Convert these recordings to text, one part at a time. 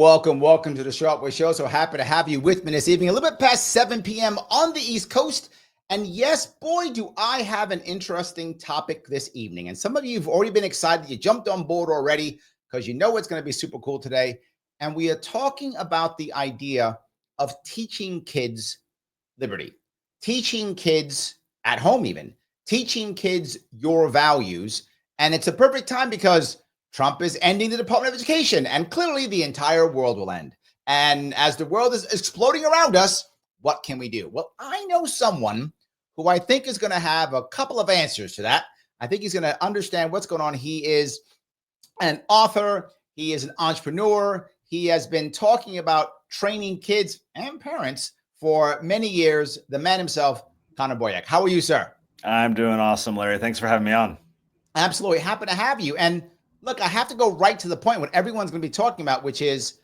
Welcome to the Sharpe Way Show. So happy to have you with me this evening, a little bit past 7 p.m. on the East Coast. And yes, boy, do I have an interesting topic this evening. And some of you have already been excited. You jumped on board already because you know it's going to be super cool today. And we are talking about the idea of teaching kids liberty, teaching kids at home, even teaching kids your values. And it's a perfect time because Trump is ending the Department of Education, and clearly the entire world will end. And as the world is exploding around us, what can we do? Well, I know someone who I think is going to have a couple of answers to that. I think he's going to understand what's going on. He is an author. He is an entrepreneur. He has been talking about training kids and parents for many years. The man himself, Connor Boyack. How are you, sir? I'm doing awesome, Larry. Thanks for having me on. Absolutely. Happy to have you. And look, I have to go right to the point, what everyone's going to be talking about, which is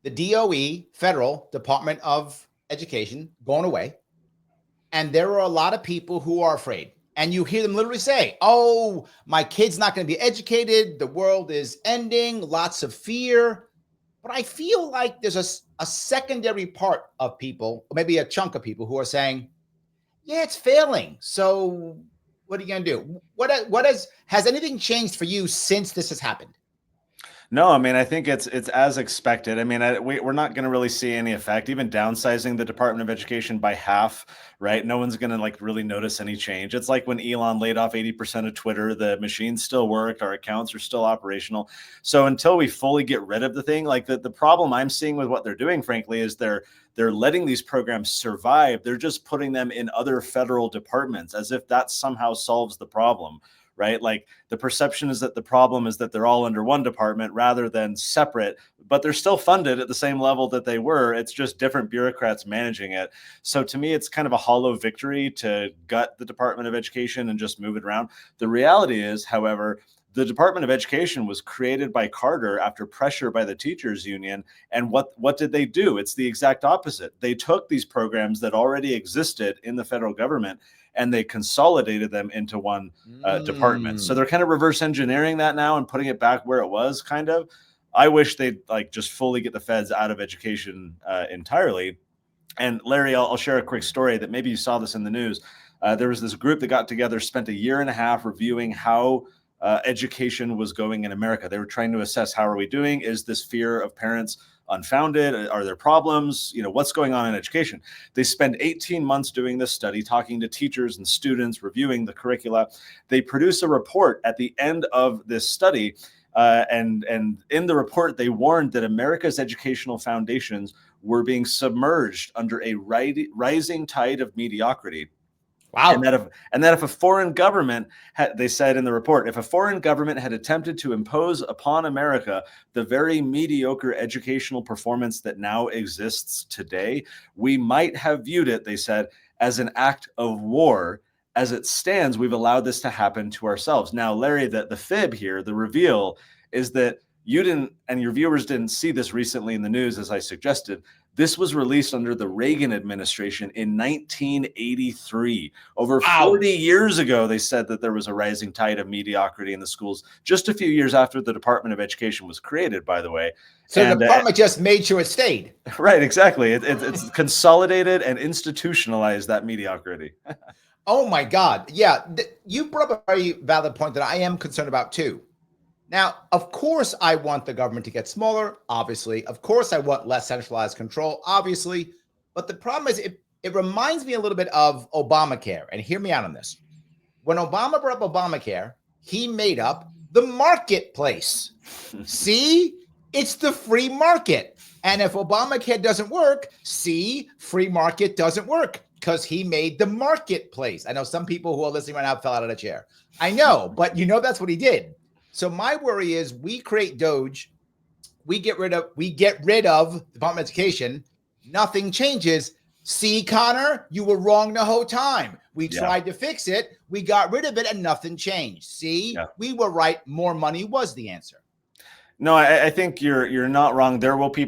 the DOE, Federal Department of Education, going away. And there are a lot of people who are afraid. And you hear them literally say, oh, my kid's not going to be educated. The world is ending. Lots of fear. But I feel like there's a secondary part of people, or maybe a chunk of people who are saying, yeah, it's failing. So what are you going to do? Has anything changed for you since this has happened? No, I mean, I think it's as expected. I mean, we're not going to really see any effect. Even downsizing the Department of Education by half, right? No one's going to really notice any change. It's like when Elon laid off 80% of Twitter, the machines still worked, our accounts are still operational. So until we fully get rid of the thing, the problem I'm seeing with what they're doing, frankly, is they're letting these programs survive. They're just putting them in other federal departments as if that somehow solves the problem. Right? Like the perception is that the problem is that they're all under one department rather than separate, but they're still funded at the same level that they were. It's just different bureaucrats managing it. So to me, it's kind of a hollow victory to gut the Department of Education and just move it around. The reality is, however, the Department of Education was created by Carter after pressure by the teachers union. And what did they do? It's the exact opposite. They took these programs that already existed in the federal government and they consolidated them into one department. So they're kind of reverse engineering that now and putting it back where it was, kind of. I wish they'd just fully get the feds out of education entirely. And Larry, I'll share a quick story that maybe you saw this in the news. There was this group that got together, spent a year and a half reviewing how education was going in America. They were trying to assess, how are we doing? Is this fear of parents unfounded? Are there problems? What's going on in education? They spend 18 months doing this study, talking to teachers and students, reviewing the curricula. They produce a report at the end of this study. And in the report, they warned that America's educational foundations were being submerged under a rising tide of mediocrity. Wow. And that if a foreign government they said in the report, if a foreign government had attempted to impose upon America the very mediocre educational performance that now exists today, we might have viewed it, they said, as an act of war. As it stands, we've allowed this to happen to ourselves. Now, Larry, the fib here, the reveal is that you didn't, and your viewers didn't see this recently in the news, as I suggested. This was released under the Reagan administration in 1983. Over 40 years ago, they said that there was a rising tide of mediocrity in the schools, just a few years after the Department of Education was created, by the way. So the department just made sure it stayed. Right, exactly. It's consolidated and institutionalized that mediocrity. Oh, my God. Yeah, you brought up a very valid point that I am concerned about, too. Now, of course, I want the government to get smaller, obviously. Of course, I want less centralized control, obviously. But the problem is it reminds me a little bit of Obamacare. And hear me out on this. When Obama brought up Obamacare, he made up the marketplace. See, it's the free market. And if Obamacare doesn't work, see, free market doesn't work because he made the marketplace. I know some people who are listening right now fell out of the chair. I know, but that's what he did. So my worry is we create Doge, we get rid of Department of Education, nothing changes. See, Connor, you were wrong the whole time. We tried to fix it, we got rid of it, and nothing changed. See, we were right. More money was the answer. No, I think you're not wrong. There will be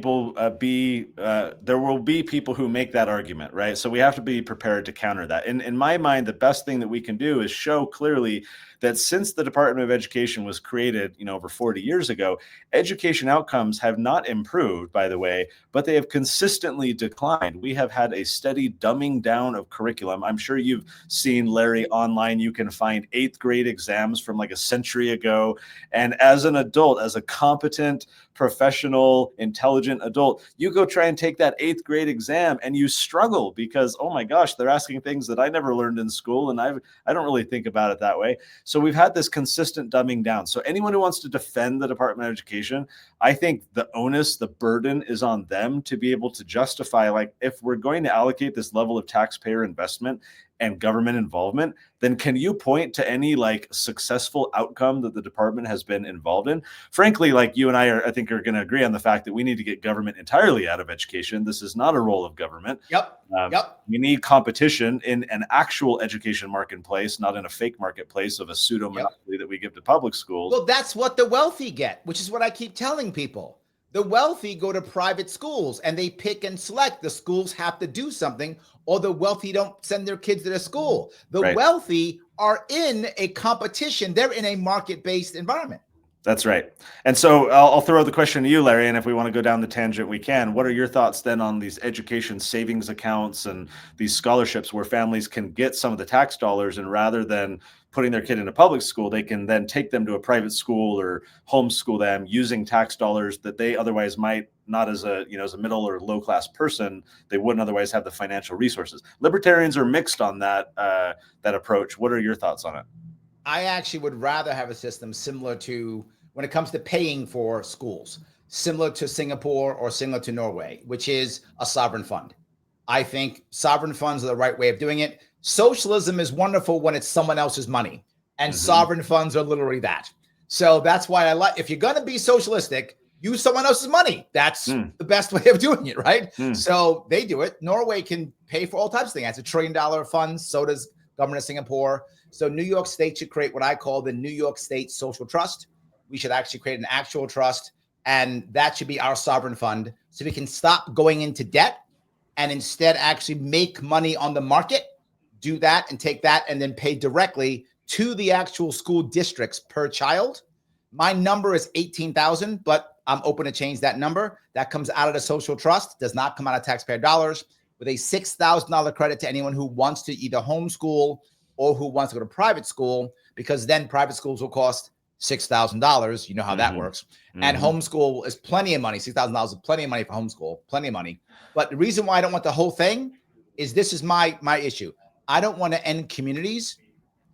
people who make that argument, right? So we have to be prepared to counter that. In my mind, the best thing that we can do is show clearly that since the Department of Education was created, over 40 years ago, education outcomes have not improved, by the way, but they have consistently declined. We have had a steady dumbing down of curriculum. I'm sure you've seen, Larry, online. You can find 8th grade exams from like a century ago. And as an adult, as a competent, professional, intelligent adult, you go try and take that 8th grade exam and you struggle because, oh my gosh, they're asking things that I never learned in school. And I don't really think about it that way. So we've had this consistent dumbing down. So anyone who wants to defend the Department of Education, I think the onus, the burden is on them to be able to justify, like, if we're going to allocate this level of taxpayer investment and government involvement, then can you point to any like successful outcome that the department has been involved in? Frankly, like you and I think are going to agree on the fact that we need to get government entirely out of education. This is not a role of government. Yep. We need competition in an actual education marketplace, not in a fake marketplace of a pseudo monopoly that we give to public schools. Well, that's what the wealthy get, which is what I keep telling people. The wealthy go to private schools and they pick and select. The schools have to do something, or the wealthy don't send their kids to the school. The wealthy are in a competition. They're in a market-based environment. That's right. And so I'll throw the question to you, Larry, and if we want to go down the tangent, we can. What are your thoughts then on these education savings accounts and these scholarships where families can get some of the tax dollars, and rather than putting their kid in a public school, they can then take them to a private school or homeschool them using tax dollars that they otherwise might not, as a middle or low class person, they wouldn't otherwise have the financial resources. Libertarians are mixed on that approach. What are your thoughts on it? I actually would rather have a system similar to, when it comes to paying for schools, similar to Singapore or similar to Norway, which is a sovereign fund. I think sovereign funds are the right way of doing it. Socialism is wonderful when it's someone else's money, and sovereign funds are literally that. So that's why I like, if you're going to be socialistic, use someone else's money. That's the best way of doing it, right? So they do it. Norway can pay for all types of things. That's $1 trillion fund. So does government of Singapore. So New York State should create what I call the New York State Social Trust. We should actually create an actual trust, and that should be our sovereign fund, so we can stop going into debt and instead actually make money on the market, do that and take that and then pay directly to the actual school districts per child. My number is 18,000, but I'm open to change that number. That comes out of the social trust, does not come out of taxpayer dollars, with a $6,000 credit to anyone who wants to either homeschool or who wants to go to private school, because then private schools will cost $6,000. You know how that works. And homeschool is plenty of money. $6,000 is plenty of money for homeschool, plenty of money. But the reason why I don't want the whole thing is, this is my issue. I don't want to end communities.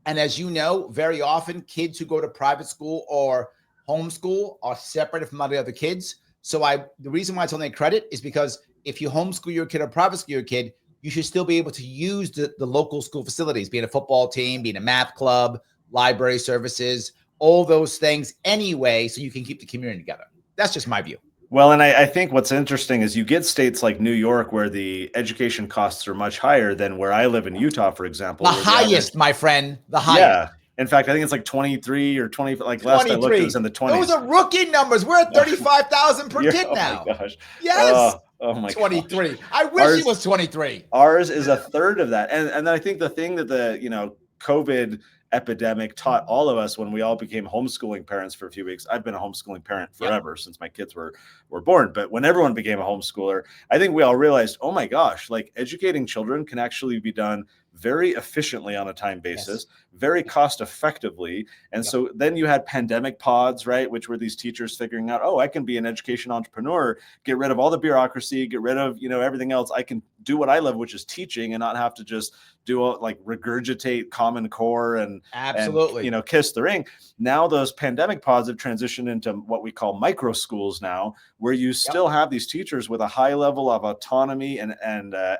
And as you know, very often kids who go to private school or homeschool are separated from all the other kids. So the reason why it's only a credit is because if you homeschool your kid or private school your kid, you should still be able to use the local school facilities, being a football team, being a math club, library services, all those things anyway, so you can keep the community together. That's just my view. Well, and I think what's interesting is you get states like New York where the education costs are much higher than where I live in Utah, for example. The highest, my friend, the highest. Yeah. In fact, I think it's like 23 or 20, like last I looked, it was in the 20s. Those are rookie numbers. We're at 35,000 per kid now. Oh my gosh. Yes. Oh my 23. Gosh. I wish it was 23. Ours is a third of that. And I think the thing that the, COVID epidemic taught all of us when we all became homeschooling parents for a few weeks. I've been a homeschooling parent forever since my kids were born. But when everyone became a homeschooler, I think we all realized, oh my gosh, like educating children can actually be done very efficiently on a time basis, very cost effectively. And so then you had pandemic pods, right? Which were these teachers figuring out, oh, I can be an education entrepreneur, get rid of all the bureaucracy, get rid of, everything else. I can do what I love, which is teaching, and not have to just regurgitate Common Core and absolutely, and, kiss the ring. Now those pandemic pods have transitioned into what we call micro schools now, where you still have these teachers with a high level of autonomy and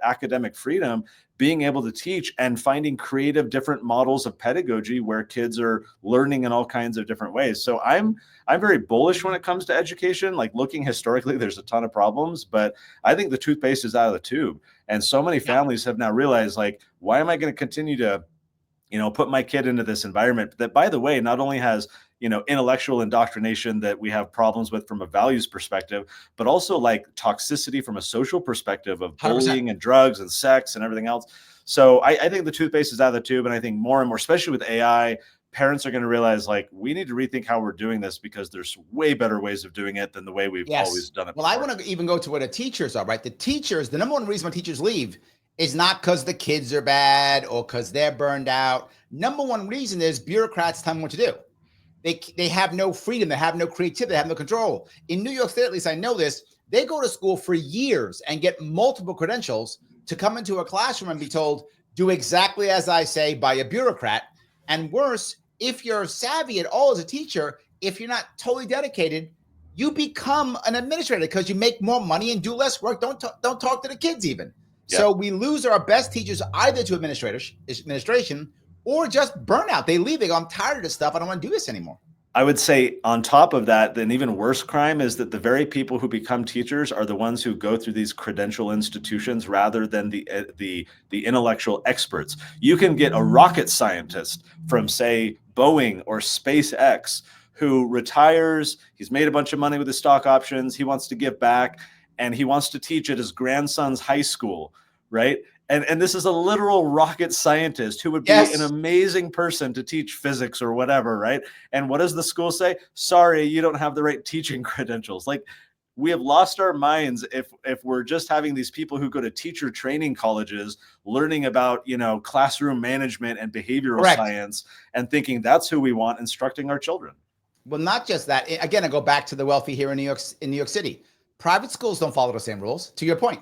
academic freedom, being able to teach and finding creative different models of pedagogy where kids are learning in all kinds of different ways. So I'm very bullish when it comes to education. Like, looking historically, there's a ton of problems, but I think the toothpaste is out of the tube. And so many families have now realized, like, why am I going to continue to put my kid into this environment that, by the way, not only has intellectual indoctrination that we have problems with from a values perspective, but also like toxicity from a social perspective of 100%. bullying and drugs and sex and everything else. So I think the toothpaste is out of the tube. And I think more and more, especially with AI, parents are going to realize like we need to rethink how we're doing this, because there's way better ways of doing it than the way we've always done it Well, before. I want to even go to where the teachers are, right? The number one reason why teachers leave is not because the kids are bad or because they're burned out. Number one reason is bureaucrats tell them what to do. They have no freedom. They have no creativity. They have no control. In New York State, at least I know this, they go to school for years and get multiple credentials to come into a classroom and be told, do exactly as I say by a bureaucrat. And worse, if you're savvy at all as a teacher, if you're not totally dedicated, you become an administrator because you make more money and do less work. Don't talk to the kids even. Yeah. So we lose our best teachers either to administration or just burnout. They leave. They go, I'm tired of this stuff. I don't want to do this anymore. I would say on top of that, an even worse crime is that the very people who become teachers are the ones who go through these credential institutions rather than the intellectual experts. You can get a rocket scientist from, say, Boeing or SpaceX who retires. He's made a bunch of money with his stock options. He wants to give back, and he wants to teach at his grandson's high school, right? And this is a literal rocket scientist who would be an amazing person to teach physics or whatever, right? And what does the school say? Sorry, you don't have the right teaching credentials. Like, we have lost our minds if we're just having these people who go to teacher training colleges learning about, classroom management and behavioral science and thinking that's who we want instructing our children. Well, not just that. Again, I go back to the wealthy here in New York City. Private schools don't follow the same rules. To your point,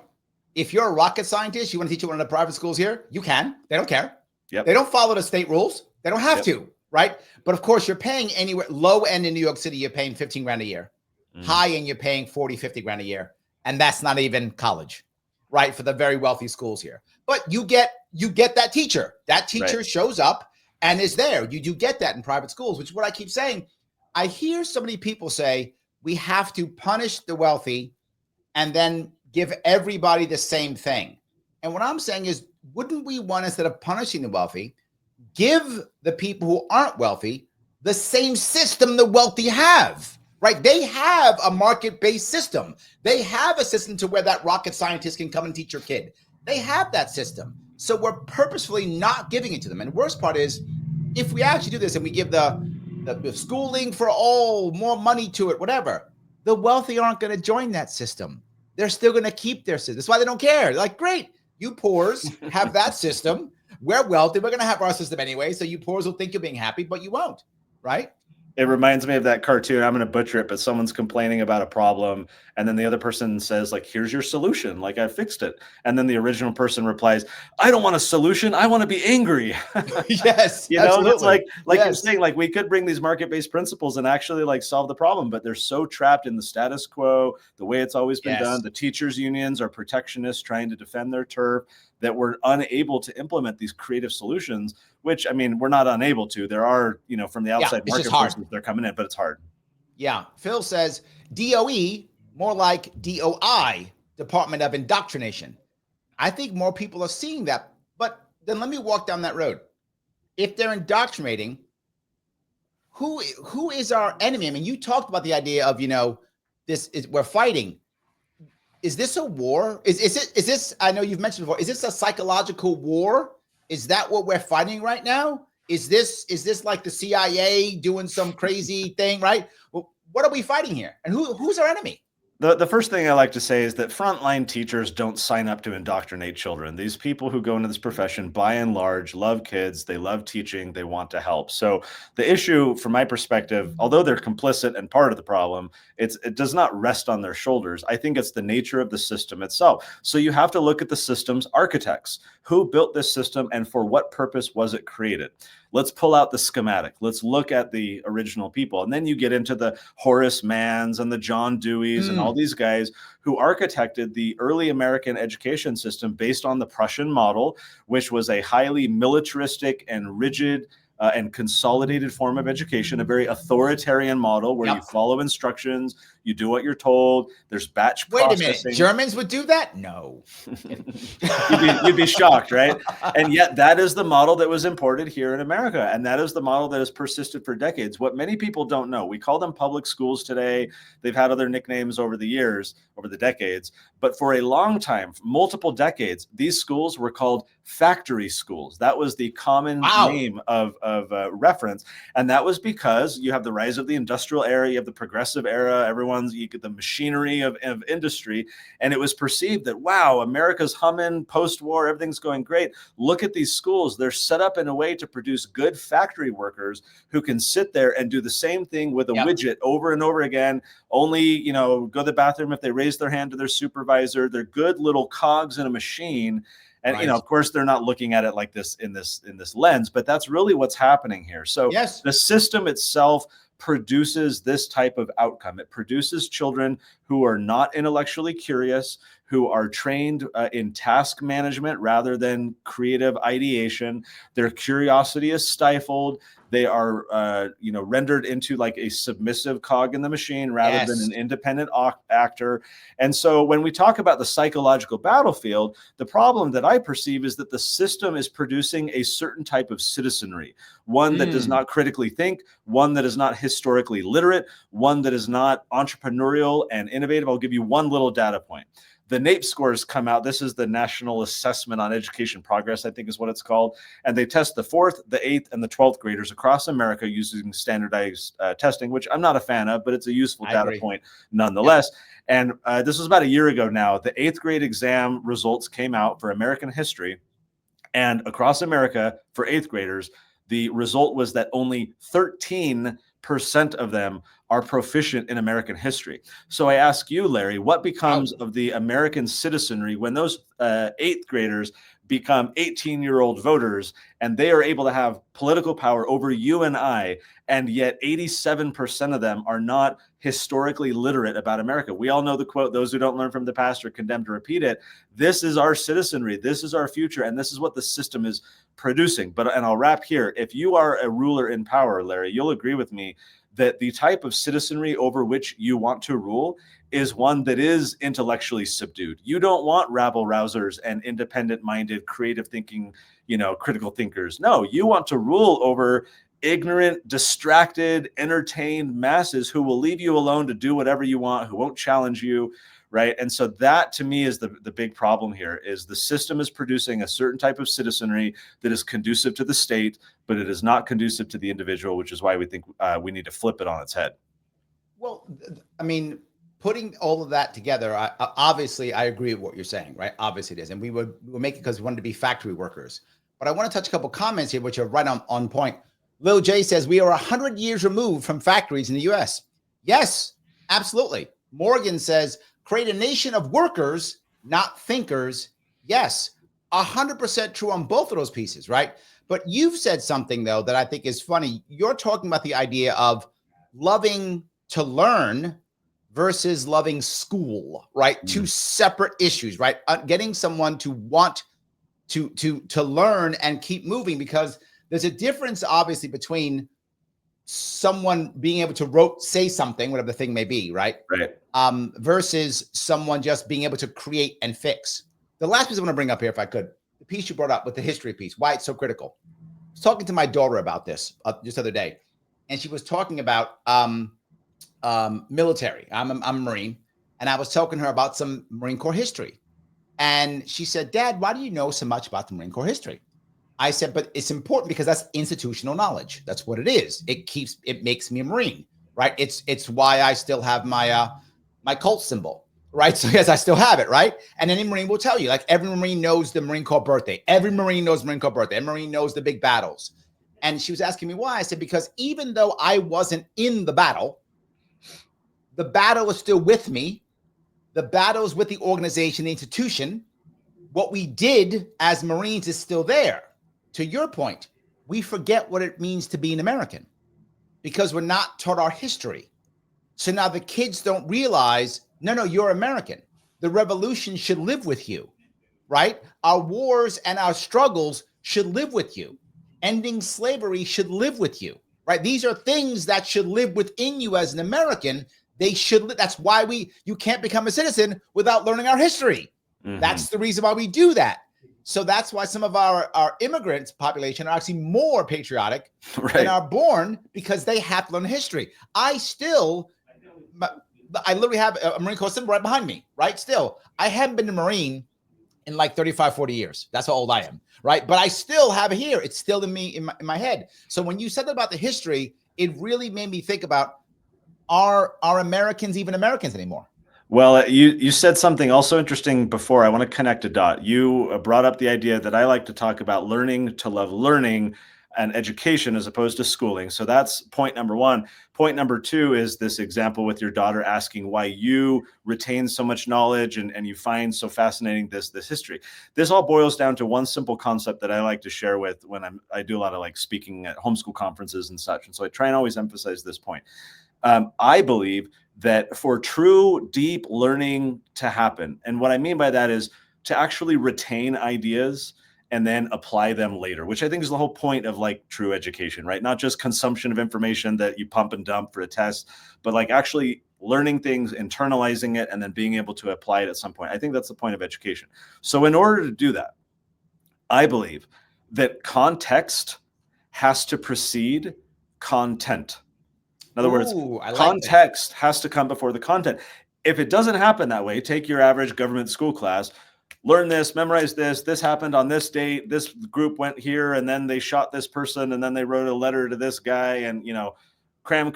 if you're a rocket scientist, you want to teach at one of the private schools here, you can. They don't care. Yep. They don't follow the state rules. They don't have to, right? But of course, you're paying anywhere, low end in New York City, you're paying 15 grand a year. High end, you're paying 40, 50 grand a year. And that's not even college, right? For the very wealthy schools here. But you get that teacher. That teacher shows up and is there. You do get that in private schools, which is what I keep saying. I hear so many people say we have to punish the wealthy and then give everybody the same thing. And what I'm saying is, wouldn't we want, instead of punishing the wealthy, give the people who aren't wealthy the same system the wealthy have, right? They have a market-based system. They have a system to where that rocket scientist can come and teach your kid. They have that system. So we're purposefully not giving it to them. And the worst part is, if we actually do this and we give the schooling for all, more money to it, whatever, the wealthy aren't going to join that system. They're still going to keep their system. That's why they don't care. They're like, great, you poors have that system. We're wealthy. We're going to have our system anyway. So you poors will think you're being happy, but you won't, right? It reminds me of that cartoon. I'm going to butcher it, but someone's complaining about a problem. And then the other person says, like, here's your solution. Like, I fixed it. And then the original person replies, I don't want a solution. I want to be angry. Yes. It's like you're saying, like, we could bring these market-based principles and actually like solve the problem, but they're so trapped in the status quo, the way it's always been done. The teachers unions are protectionists trying to defend their turf, that we're unable to implement these creative solutions, which, I mean, we're not unable to. There are, from the outside market forces, they're coming in, but it's hard. Yeah. Phil says DOE, more like DOI, Department of Indoctrination. I think more people are seeing that, but then let me walk down that road. If they're indoctrinating, who is our enemy? I mean, you talked about the idea of, we're fighting. Is this a war? Is this, I know you've mentioned before, is this a psychological war? Is that what we're fighting right now? Is this like the CIA doing some crazy thing, right? Well, what are we fighting here? And who's our enemy? The first thing I like to say is that frontline teachers don't sign up to indoctrinate children. These people who go into this profession, by and large, love kids. They love teaching. They want to help. So the issue, from my perspective, although they're complicit and part of the problem, it does not rest on their shoulders. I think it's the nature of the system itself. So you have to look at the system's architects. Who built this system and for what purpose was it created? Let's pull out the schematic. Let's look at the original people. And then you get into the Horace Manns and the John Deweys and all these guys who architected the early American education system based on the Prussian model, which was a highly militaristic and rigid and consolidated form of education, a very authoritarian model where you follow instructions, You do what you're told. There's batch Wait a processing. minute. Germans would do that? No. You'd be shocked, right? And yet that is the model that was imported here in America. And that is the model that has persisted for decades. What many people don't know, we call them public schools today. They've had other nicknames over the years, over the decades. But for a long time, multiple decades, these schools were called factory schools. That was the common name of reference. And that was because you have the rise of the industrial era, you have the progressive era, you get the machinery of industry. And it was perceived that, wow, America's humming post-war, everything's going great. Look at these schools. They're set up in a way to produce good factory workers who can sit there and do the same thing with a widget over and over again. Only, go to the bathroom if they raise their hand to their supervisor. They're good little cogs in a machine. And, of course, they're not looking at it like this in this lens, but that's really what's happening here. So the system itself produces this type of outcome. It produces children who are not intellectually curious, who are trained in task management rather than creative ideation. Their curiosity is stifled. They are, rendered into like a submissive cog in the machine rather than an independent actor. And so when we talk about the psychological battlefield, the problem that I perceive is that the system is producing a certain type of citizenry, one that does not critically think, one that is not historically literate, one that is not entrepreneurial and innovative. I'll give you one little data point. The NAEP scores come out. This is the National Assessment on Education Progress, I think is what it's called. And they test the 4th, the 8th, and the 12th graders across America using standardized testing, which I'm not a fan of, but it's a useful data point nonetheless. And this was about a year ago now. The 8th grade exam results came out for American history. And across America, for 8th graders, the result was that only 13% of them are proficient in American history. So I ask you, Larry, what becomes of the American citizenry when those 8th graders become 18-year-old voters and they are able to have political power over you and I, and yet 87% of them are not historically literate about America? We all know the quote, "Those who don't learn from the past are condemned to repeat it." This is our citizenry. This is our future. And this is what the system is producing. And I'll wrap here. If you are a ruler in power, Larry, you'll agree with me that the type of citizenry over which you want to rule is one that is intellectually subdued. You don't want rabble-rousers and independent-minded, creative thinking, critical thinkers. No, you want to rule over ignorant, distracted, entertained masses who will leave you alone to do whatever you want, who won't challenge you, right? And so that, to me, is the big problem here, is the system is producing a certain type of citizenry that is conducive to the state, but it is not conducive to the individual, which is why we think we need to flip it on its head. Well, I mean, putting all of that together, obviously, I agree with what you're saying, right? Obviously it is. And we would make it because we wanted to be factory workers. But I want to touch a couple comments here, which are right on point. Lil J says, we are 100 years removed from factories in the U.S. Yes, absolutely. Morgan says, create a nation of workers, not thinkers. Yes, 100% true on both of those pieces, right? But you've said something, though, that I think is funny. You're talking about the idea of loving to learn versus loving school, right? Two separate issues, right? Getting someone to want to learn and keep moving, because there's a difference, obviously, between someone being able to say something, whatever the thing may be, right? Right. Versus someone just being able to create and fix. The last piece I want to bring up here, if I could, the piece you brought up with the history piece, why it's so critical. I was talking to my daughter about this just the other day, and she was talking about military. I'm a Marine, and I was talking to her about some Marine Corps history. And she said, Dad, why do you know so much about the Marine Corps history? I said, but it's important because that's institutional knowledge. That's what it is. It makes me a Marine, right? It's why I still have my my cult symbol, right? So yes, I still have it, right? And any Marine will tell you, like, every Marine knows the Marine Corps birthday. Every Marine knows Marine Corps birthday. Every Marine knows the big battles. And she was asking me why. I said, because even though I wasn't in the battle is still with me. The battle is with the organization, the institution. What we did as Marines is still there. To your point, we forget what it means to be an American because we're not taught our history. So now the kids don't realize, no, you're American. The revolution should live with you, right? Our wars and our struggles should live with you. Ending slavery should live with you, right? These are things that should live within you as an American. They should. That's why you can't become a citizen without learning our history. Mm-hmm. That's the reason why we do that. So that's why some of our immigrant population are actually more patriotic than are born, because they have to learn history. I literally have a Marine Corps symbol right behind me, right? Still, I haven't been a Marine in like 35, 40 years. That's how old I am, right? But I still have it here. It's still in me, in my head. So when you said about the history, it really made me think about, are Americans even Americans anymore? Well, you said something also interesting before. I want to connect a dot. You brought up the idea that I like to talk about learning to love learning and education as opposed to schooling. So that's point number one. Point number two is this example with your daughter asking why you retain so much knowledge and you find so fascinating this history. This all boils down to one simple concept that I like to share with when I do a lot of like speaking at homeschool conferences and such. And so I try and always emphasize this point. I believe that for true deep learning to happen, and what I mean by that is to actually retain ideas and then apply them later, which I think is the whole point of like true education, right? Not just consumption of information that you pump and dump for a test, but like actually learning things, internalizing it, and then being able to apply it at some point. I think that's the point of education. So in order to do that, I believe that context has to precede content. In other words, context has to come before the content. If it doesn't happen that way, take your average government school class, learn this, memorize this happened on this date, this group went here, and then they shot this person, and then they wrote a letter to this guy, and, cram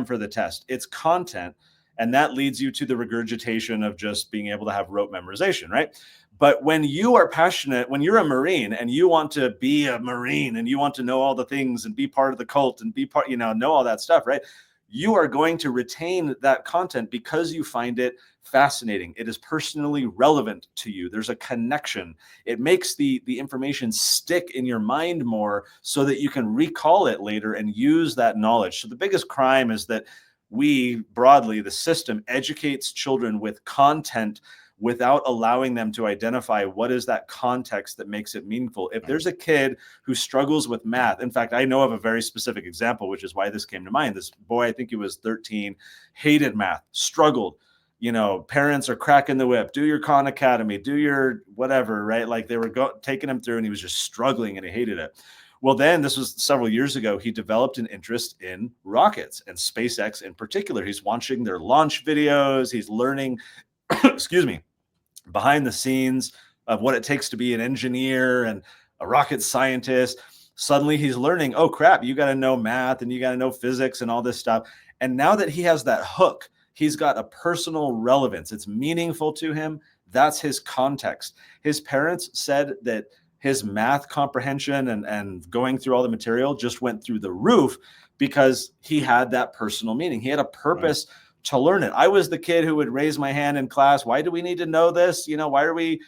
for the test. It's content, and that leads you to the regurgitation of just being able to have rote memorization, right? But when you are passionate, when you're a Marine and you want to be a Marine and you want to know all the things and be part of the cult and be part, know all that stuff, right? You are going to retain that content because you find it fascinating. It is personally relevant to you. There's a connection. It makes the information stick in your mind more so that you can recall it later and use that knowledge. So the biggest crime is that we broadly, the system educates children with content without allowing them to identify what is that context that makes it meaningful. If there's a kid who struggles with math, in fact, I know of a very specific example, which is why this came to mind. This boy, I think he was 13, hated math, struggled. Parents are cracking the whip, do your Khan Academy, do your whatever, right? Like they were taking him through and he was just struggling and he hated it. Well, then this was several years ago, he developed an interest in rockets and SpaceX in particular. He's watching their launch videos. He's learning, excuse me, behind the scenes of what it takes to be an engineer and a rocket scientist. Suddenly he's learning, oh crap, you got to know math and you got to know physics and all this stuff. And now that he has that hook, he's got a personal relevance. It's meaningful to him. That's his context. His parents said that his math comprehension and going through all the material just went through the roof because he had that personal meaning. He had a purpose to learn it. I was the kid who would raise my hand in class. Why do we need to know this? Why are we,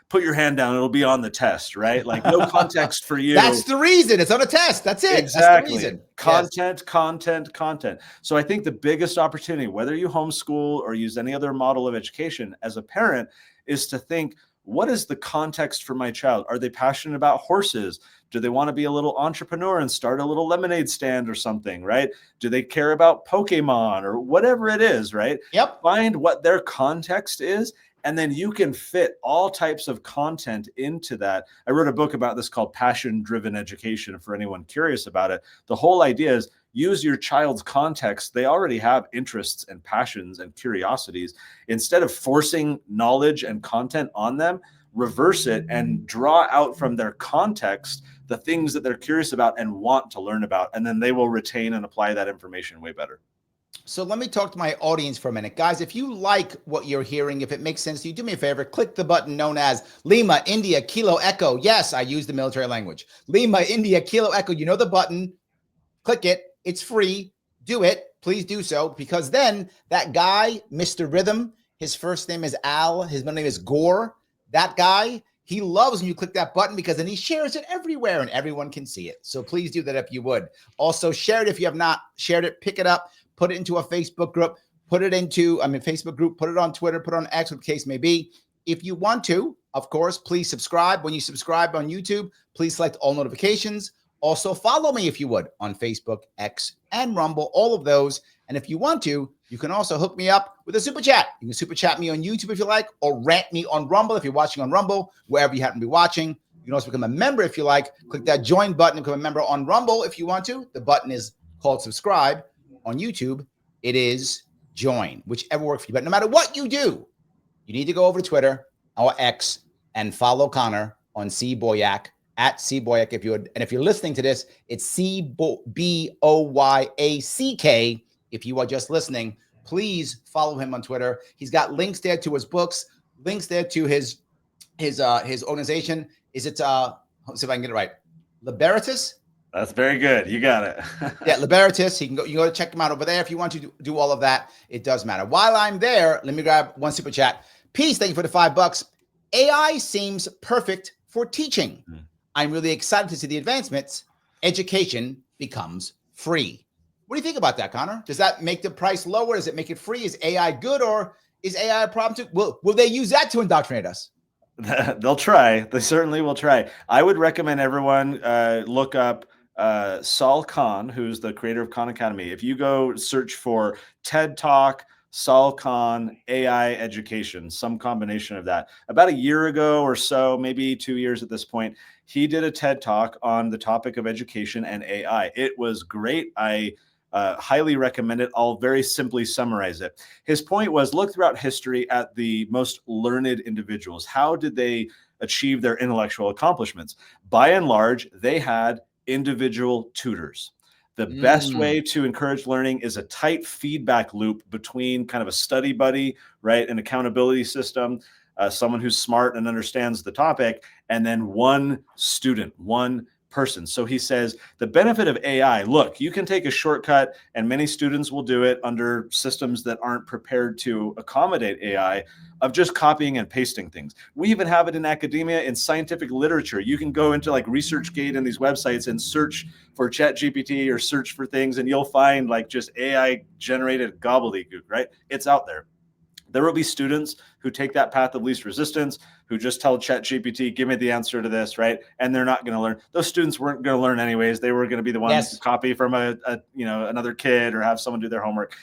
put your hand down. It'll be on the test, right? Like no context for you. That's the reason it's on a test. That's it. Exactly. That's the reason. Content. So I think the biggest opportunity, whether you homeschool or use any other model of education as a parent, is to think, what is the context for my child? Are they passionate about horses? Do they want to be a little entrepreneur and start a little lemonade stand or something, right? Do they care about Pokemon or whatever it is, right? Yep. Find what their context is, and then you can fit all types of content into that. I wrote a book about this called Passion-Driven Education for anyone curious about it. The whole idea is use your child's context. They already have interests and passions and curiosities. Instead of forcing knowledge and content on them, reverse it and draw out from their context the things that they're curious about and want to learn about. And then they will retain and apply that information way better. So let me talk to my audience for a minute. Guys, if you like what you're hearing, if it makes sense to you, do me a favor, click the button known as Lima, India, Kilo, Echo. Yes, I use the military language. Lima, India, Kilo, Echo. You know the button. Click it. It's free. Do it. Please do so, because then that guy, Mr. Rhythm, his first name is Al, his middle name is Gore. That guy, he loves when you click that button because then he shares it everywhere and everyone can see it. So please do that if you would. Also, share it if you have not shared it. Pick it up, put it into a Facebook group, put it into, Facebook group, put it on Twitter, put it on X, what the case may be. If you want to, of course, please subscribe. When you subscribe on YouTube, please select all notifications. Also, follow me if you would on Facebook, X, and Rumble, all of those. And And if you want to, you can also hook me up with a super chat. You can super chat me on YouTube if you like, or rant me on Rumble if you're watching on Rumble, wherever you happen to be watching. You can also become a member if you like. Click that join button and become a member on Rumble if you want to. The button is called subscribe. On YouTube, it is join, whichever works for you. But no matter what you do, you need to go over to Twitter or X and follow Connor on C Boyack at C Boyack. If you're listening to this, it's CBOYACK. If you are just listening, please follow him on Twitter. He's got links there to his books, links there to his organization. Is it let's see if I can get it right. Liberatus? That's very good. You got it. Yeah, Liberatus. You can go check him out over there if you want to do all of that. It does matter. While I'm there, let me grab one super chat. Peace. Thank you for the $5. AI seems perfect for teaching. I'm really excited to see the advancements. Education becomes free. What do you think about that, Connor? Does that make the price lower? Does it make it free? Is AI good, or is AI a problem too? Will they use that to indoctrinate us? They'll try. They certainly will try. I would recommend everyone look up Saul Khan, who's the creator of Khan Academy. If you go search for TED Talk, Saul Khan, AI education, some combination of that. About a year ago or so, maybe 2 years at this point, he did a TED Talk on the topic of education and AI. It was great. I highly recommend it. I'll very simply summarize it. His point was, look throughout history at the most learned individuals. How did they achieve their intellectual accomplishments? By and large, they had individual tutors. The best way to encourage learning is a tight feedback loop between kind of a study buddy, right, an accountability system, someone who's smart and understands the topic, and then one student, one person. So he says the benefit of AI, look, you can take a shortcut, and many students will do it under systems that aren't prepared to accommodate AI, of just copying and pasting things. We even have it in academia, in scientific literature. You can go into like ResearchGate and these websites and search for ChatGPT or search for things, and you'll find like just AI generated gobbledygook, right? It's out there. There will be students who take that path of least resistance, who just tell ChatGPT, give me the answer to this, right? And they're not going to learn. Those students weren't going to learn anyways. They were going to be the ones to copy from another kid or have someone do their homework.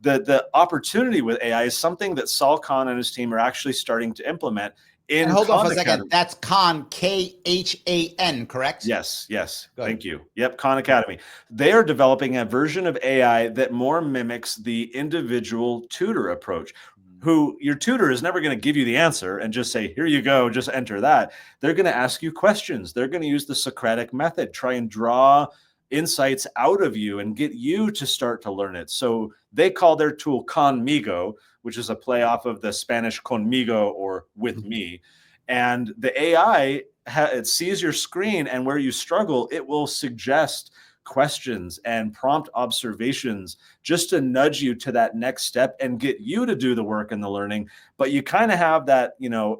The opportunity with AI is something that Saul Khan and his team are actually starting to implement. And hold on for a second. That's Khan, Khan, correct? Yes. Thank you. Yep, Khan Academy. They are developing a version of AI that more mimics the individual tutor approach. Who your tutor is never going to give you the answer and just say, here you go, just enter that. They're going to ask you questions. They're going to use the Socratic method, try and draw insights out of you and get you to start to learn it. So they call their tool Conmigo, which is a play off of the Spanish conmigo, or with me. And the AI, it sees your screen, and where you struggle, it will suggest questions and prompt observations just to nudge you to that next step and get you to do the work and the learning. But you kind of have that,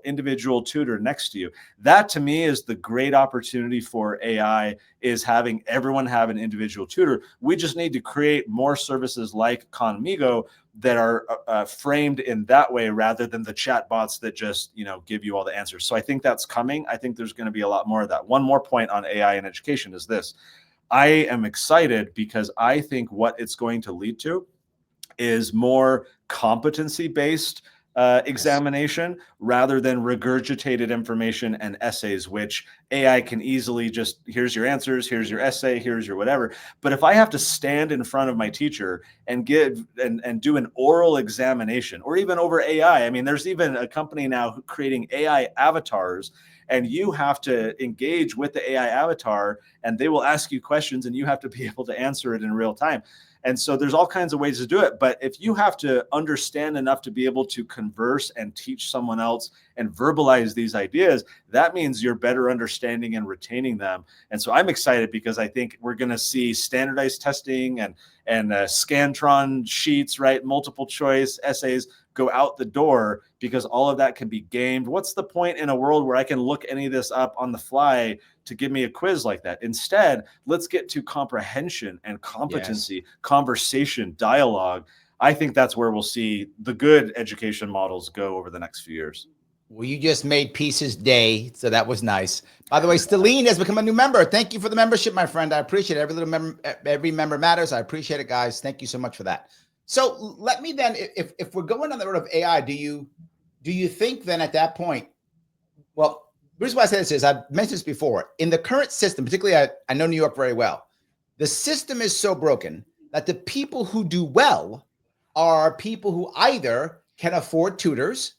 individual tutor next to you. That to me is the great opportunity for AI, is having everyone have an individual tutor. We just need to create more services like Conmigo that are framed in that way, rather than the chat bots that just, give you all the answers. So I think that's coming. I think there's going to be a lot more of that. One more point on AI in education is this. I am excited because I think what it's going to lead to is more competency-based examination rather than regurgitated information and essays, which AI can easily just, here's your answers, here's your essay, here's your whatever. But if I have to stand in front of my teacher and give and do an oral examination, or even over AI, I mean, there's even a company now creating AI avatars, and you have to engage with the AI avatar, and they will ask you questions, and you have to be able to answer it in real time. And so there's all kinds of ways to do it. But if you have to understand enough to be able to converse and teach someone else and verbalize these ideas, that means you're better understanding and retaining them. And so I'm excited because I think we're going to see standardized testing and Scantron sheets, right? Multiple choice essays go out the door, because all of that can be gamed. What's the point in a world where I can look any of this up on the fly to give me a quiz like that? Instead, let's get to comprehension and competency, conversation, dialogue. I think that's where we'll see the good education models go over the next few years. Well, you just made Peace's day, so that was nice. By the way, Stelline has become a new member. Thank you for the membership, my friend. I appreciate it. Every member matters. I appreciate it, guys. Thank you so much for that. So let me then, if we're going on the road of AI, do you think then at that point, well, the reason why I say this is I've mentioned this before. In the current system, particularly I know New York very well, the system is so broken that the people who do well are people who either can afford tutors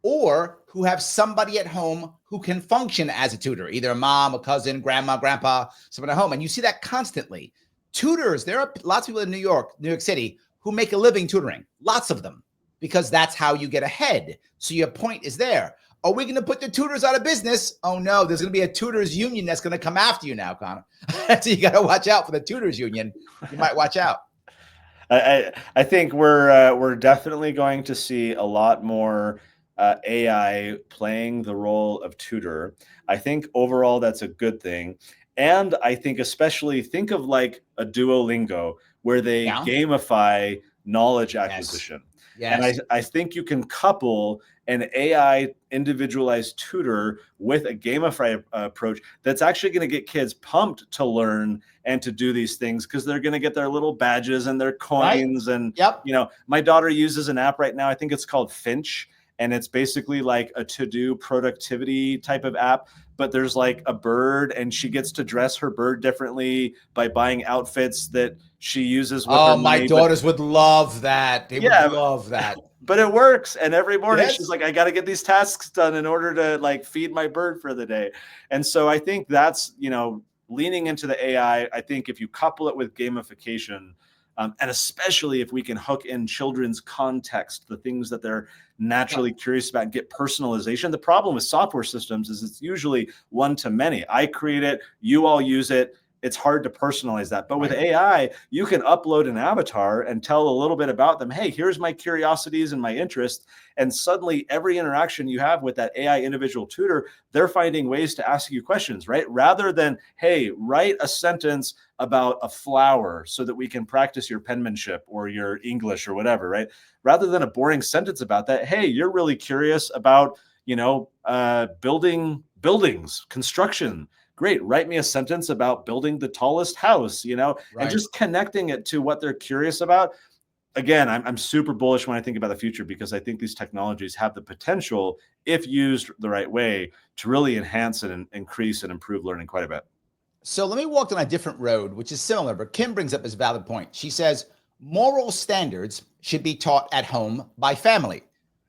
or who have somebody at home who can function as a tutor, either a mom, a cousin, grandma, grandpa, someone at home. And you see that constantly. Tutors, there are lots of people in New York City, who make a living tutoring, lots of them, because that's how you get ahead. So your point is there. Are we going to put the tutors out of business? Oh no, there's going to be a tutors union that's going to come after you now, Connor. So you got to watch out for the tutors union. You might watch out. I think we're definitely going to see a lot more AI playing the role of tutor. I think overall that's a good thing. And I think especially think of like a Duolingo where they Yeah. gamify knowledge Yes. acquisition. Yes. And I think you can couple an AI individualized tutor with a gamified approach that's actually going to get kids pumped to learn and to do these things because they're going to get their little badges and their coins. Right? And, Yep. you know, my daughter uses an app right now. I think it's called Finch. And it's basically like a to-do productivity type of app, but there's like a bird and she gets to dress her bird differently by buying outfits that she uses with her Oh, my money. daughters would love that. They would love that. But it works. And every morning Yes. she's like, I got to get these tasks done in order to like feed my bird for the day. And so I think that's, you know, leaning into the AI. I think if you couple it with gamification, and especially if we can hook in children's context, the things that they're naturally curious about, and get personalization. The problem with software systems is it's usually one to many. I create it, you all use it. It's hard to personalize that. But with AI, you can upload an avatar and tell a little bit about them. Hey, here's my curiosities and my interests. And suddenly every interaction you have with that AI individual tutor, they're finding ways to ask you questions, right? Rather than, hey, write a sentence about a flower so that we can practice your penmanship or your English or whatever, right? Rather than a boring sentence about that, hey, you're really curious about, you know, building buildings, construction. Great, write me a sentence about building the tallest house, you know, and just connecting it to what they're curious about. Again, I'm super bullish when I think about the future because I think these technologies have the potential, if used the right way, to really enhance and increase and improve learning quite a bit. So let me walk down a different road, which is similar, but Kim brings up this valid point. She says moral standards should be taught at home by family.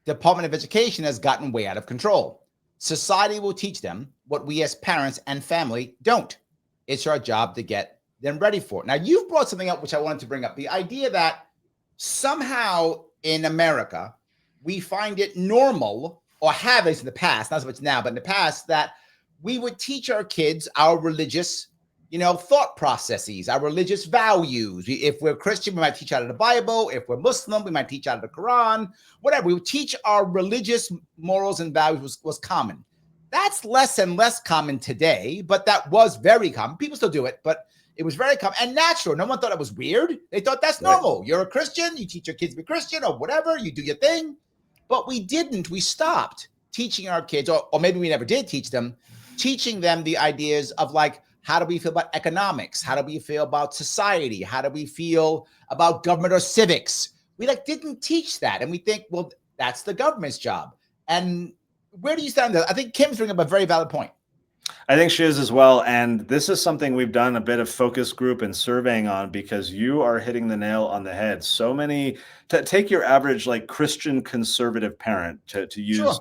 Department of Education has gotten way out of control. Society will teach them what we as parents and family don't. It's our job to get them ready for it. Now, you've brought something up which I wanted to bring up. The idea that somehow in America, we find it normal, or have it in the past, not so much now, but in the past, that we would teach our kids our religious, thought processes, our religious values. If we're Christian, we might teach out of the Bible. If we're Muslim, we might teach out of the Quran. Whatever. We would teach our religious morals and values was common. That's less and less common today, but that was very common. People still do it, but it was very common and natural. No one thought it was weird. They thought that's normal. You're a Christian. You teach your kids to be Christian or whatever. You do your thing. But we didn't. We stopped teaching our kids, or maybe we never did teaching them the ideas of like, how do we feel about economics? How do we feel about society? How do we feel about government or civics? We didn't teach that. And we think, well, that's the government's job. And where do you stand on that? I think Kim's bringing up a very valid point. I think she is as well. And this is something we've done a bit of focus group and surveying on because you are hitting the nail on the head. So many, take your average Christian conservative parent to use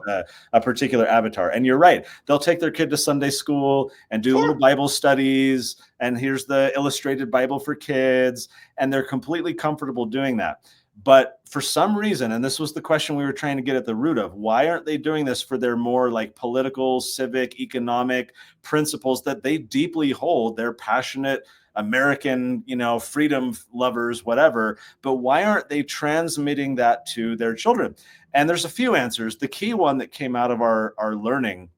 a particular avatar. And you're right. They'll take their kid to Sunday school and do little Bible studies. And here's the illustrated Bible for kids. And they're completely comfortable doing that. But for some reason, and this was the question we were trying to get at the root of, why aren't they doing this for their more political, civic, economic principles that they deeply hold? They're passionate American, freedom lovers, whatever. But why aren't they transmitting that to their children? And there's a few answers. The key one that came out of our learning,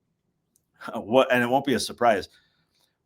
and it won't be a surprise,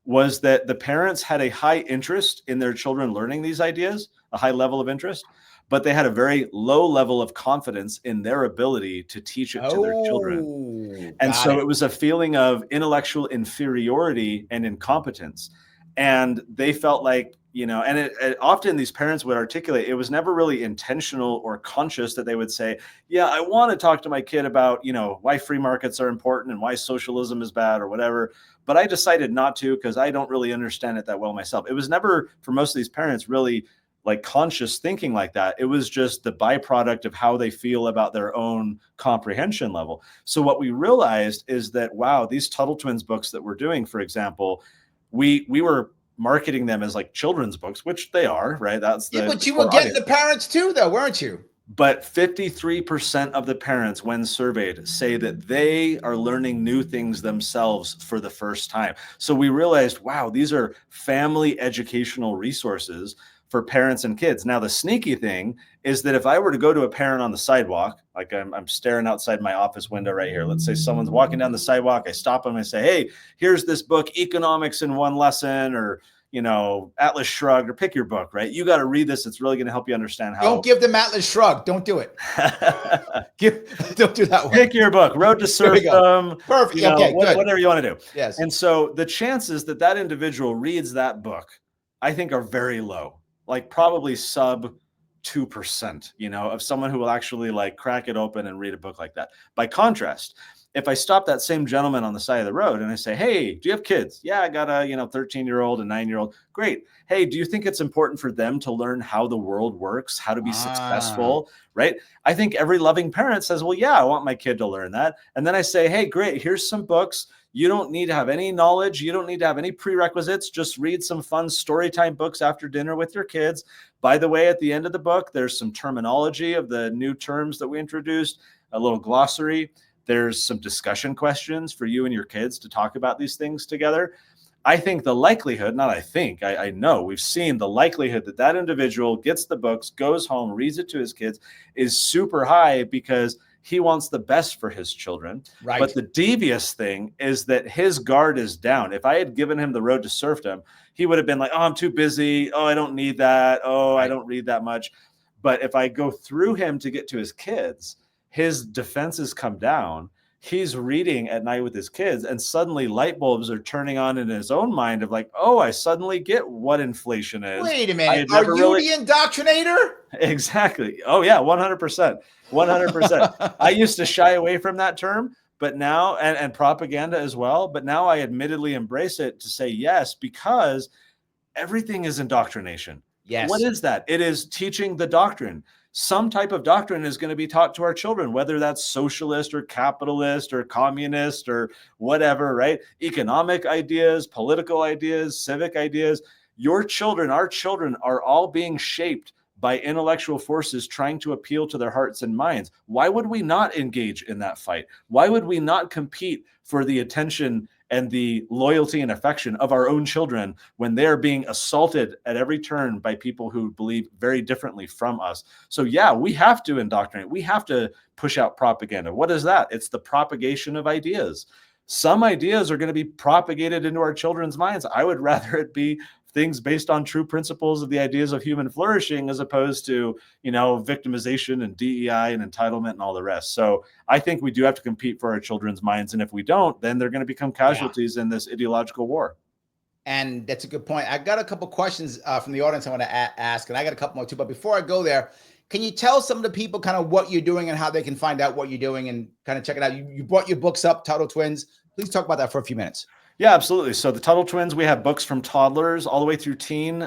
was that the parents had a high interest in their children learning these ideas, a high level of interest, but they had a very low level of confidence in their ability to teach it to their children. And so it was a feeling of intellectual inferiority and incompetence. And they felt like, and it often these parents would articulate, it was never really intentional or conscious that they would say, yeah, I want to talk to my kid about, why free markets are important and why socialism is bad or whatever. But I decided not to because I don't really understand it that well myself. It was never, for most of these parents, really like conscious thinking like that. It was just the byproduct of how they feel about their own comprehension level. So what we realized is that, wow, these Tuttle Twins books that we're doing, for example, we were marketing them as like children's books, which they are, right? That's the but you were getting the parents too, though, weren't you? But 53% of the parents, when surveyed, say that they are learning new things themselves for the first time. So we realized, wow, these are family educational resources for parents and kids. Now, the sneaky thing is that if I were to go to a parent on the sidewalk, like I'm staring outside my office window right here. Let's say someone's walking down the sidewalk. I stop them and say, hey, here's this book, Economics in One Lesson, or Atlas Shrugged, or pick your book, right? You got to read this. It's really going to help you understand how. Don't give them Atlas Shrugged. Don't do it. Don't do that one. Pick your book, Road to Serfdom. Perfect. Okay, good. Whatever you want to do. Yes. And so the chances that individual reads that book, I think, are very low, like probably sub 2%, of someone who will actually like crack it open and read a book like that. By contrast, if I stop that same gentleman on the side of the road and I say, hey, do you have kids? Yeah, I got a 13-year-old, a 9-year-old. Great. Hey, do you think it's important for them to learn how the world works, how to be successful, right? I think every loving parent says, well, yeah, I want my kid to learn that. And then I say, hey, great, here's some books. You don't need to have any knowledge. You don't need to have any prerequisites. Just read some fun story time books after dinner with your kids. By the way, at the end of the book, there's some terminology of the new terms that we introduced, a little glossary. There's some discussion questions for you and your kids to talk about these things together. I think the likelihood, I know we've seen the likelihood that individual gets the books, goes home, reads it to his kids is super high because he wants the best for his children. Right. But the devious thing is that his guard is down. If I had given him the Road to Serfdom, he would have been like, oh, I'm too busy. Oh, I don't need that. Oh, right. I don't read that much. But if I go through him to get to his kids, his defenses come down. He's reading at night with his kids, and suddenly light bulbs are turning on in his own mind of like, oh, I suddenly get what inflation is. Wait a minute. Are you the indoctrinator? Exactly. Oh, yeah, 100%. 100%. I used to shy away from that term, but now, and propaganda as well, but now I admittedly embrace it to say yes, because everything is indoctrination. Yes. What is that? It is teaching the doctrine. Some type of doctrine is going to be taught to our children, whether that's socialist or capitalist or communist or whatever, right? Economic ideas, political ideas, civic ideas. Your children, our children are all being shaped by intellectual forces trying to appeal to their hearts and minds. Why would we not engage in that fight? Why would we not compete for the attention and the loyalty and affection of our own children when they're being assaulted at every turn by people who believe very differently from us? So yeah, we have to indoctrinate. We have to push out propaganda. What is that? It's the propagation of ideas. Some ideas are going to be propagated into our children's minds. I would rather it be things based on true principles of the ideas of human flourishing, as opposed to, victimization and DEI and entitlement and all the rest. So I think we do have to compete for our children's minds. And if we don't, then they're going to become casualties in this ideological war. And that's a good point. I got a couple questions from the audience I want to ask, and I got a couple more too. But before I go there, can you tell some of the people kind of what you're doing and how they can find out what you're doing and kind of check it out? You brought your books up, Tuttle Twins. Please talk about that for a few minutes. Yeah, absolutely. So the Tuttle Twins, we have books from toddlers all the way through teen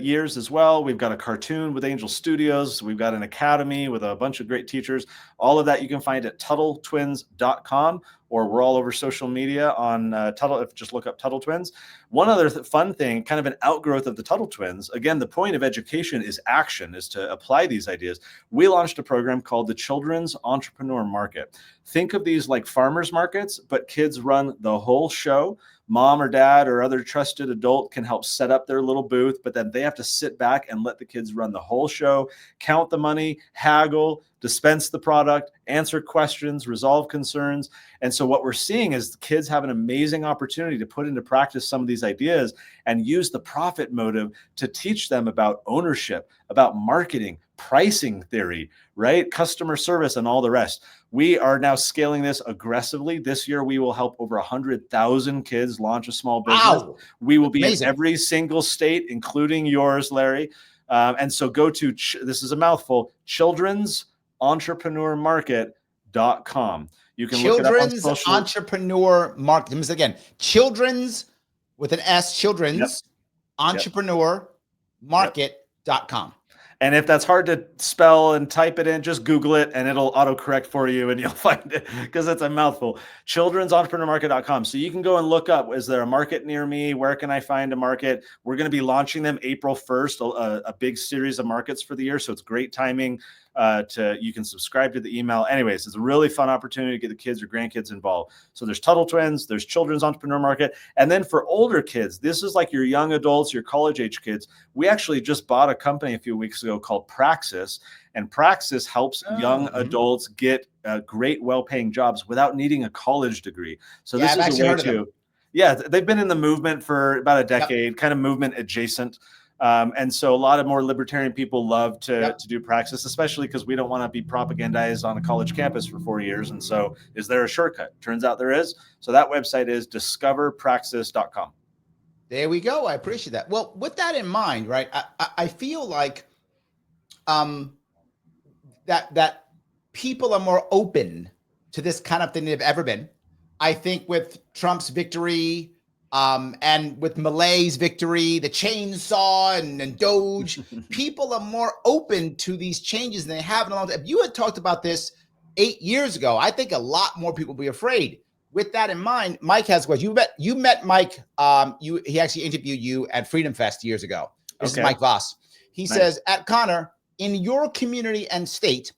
years as well. We've got a cartoon with Angel Studios. We've got an academy with a bunch of great teachers. All of that you can find at TuttleTwins.com, or we're all over social media on Tuttle. Just look up Tuttle Twins. One other fun thing, kind of an outgrowth of the Tuttle Twins. Again, the point of education is action, is to apply these ideas. We launched a program called the Children's Entrepreneur Market. Think of these like farmers markets, but kids run the whole show. Mom or dad or other trusted adult can help set up their little booth, but then they have to sit back and let the kids run the whole show, count the money, haggle, dispense the product, answer questions, resolve concerns. And so what we're seeing is the kids have an amazing opportunity to put into practice some of these ideas and use the profit motive to teach them about ownership, about marketing, pricing theory, right? Customer service and all the rest. We are now scaling this aggressively. This year, we will help over 100,000 kids launch a small business. Wow. We will be Amazing. in every single state, including yours, Larry. And so go to, this is a mouthful, children'sentrepreneurmarket.com. You can look it up on Children's social. Entrepreneur Market. Again, children's with an S, children's entrepreneur market.com. And if that's hard to spell and type it in, just Google it and it'll autocorrect for you and you'll find it because it's a mouthful. Children'sentrepreneurmarket.com. So you can go and look up, is there a market near me? Where can I find a market? We're going to be launching them April 1st, a big series of markets for the year. So it's great timing. You can subscribe to the email. Anyways, it's a really fun opportunity to get the kids or grandkids involved. So there's Tuttle Twins, there's Children's Entrepreneur Market. And then for older kids, this is like your young adults, your college age kids. We actually just bought a company a few weeks ago called Praxis. And Praxis helps young adults get great, well-paying jobs without needing a college degree. So this is a way to, they've been in the movement for about a decade, kind of movement adjacent. And so a lot of more libertarian people love to do Praxis, especially because we don't want to be propagandized on a college campus for 4 years. And so is there a shortcut? Turns out there is. So that website is discoverpraxis.com. There we go. I appreciate that. Well, with that in mind, right, I feel like that people are more open to this kind of thing than they've ever been. I think with Trump's victory, and with Malay's victory, the chainsaw and Doge, people are more open to these changes than they have in a long time. If you had talked about this 8 years ago, I think a lot more people would be afraid. With that in mind, Mike has a question. You met Mike. He actually interviewed you at Freedom Fest years ago. This is Mike Voss. He says, at Connor, in your community and state,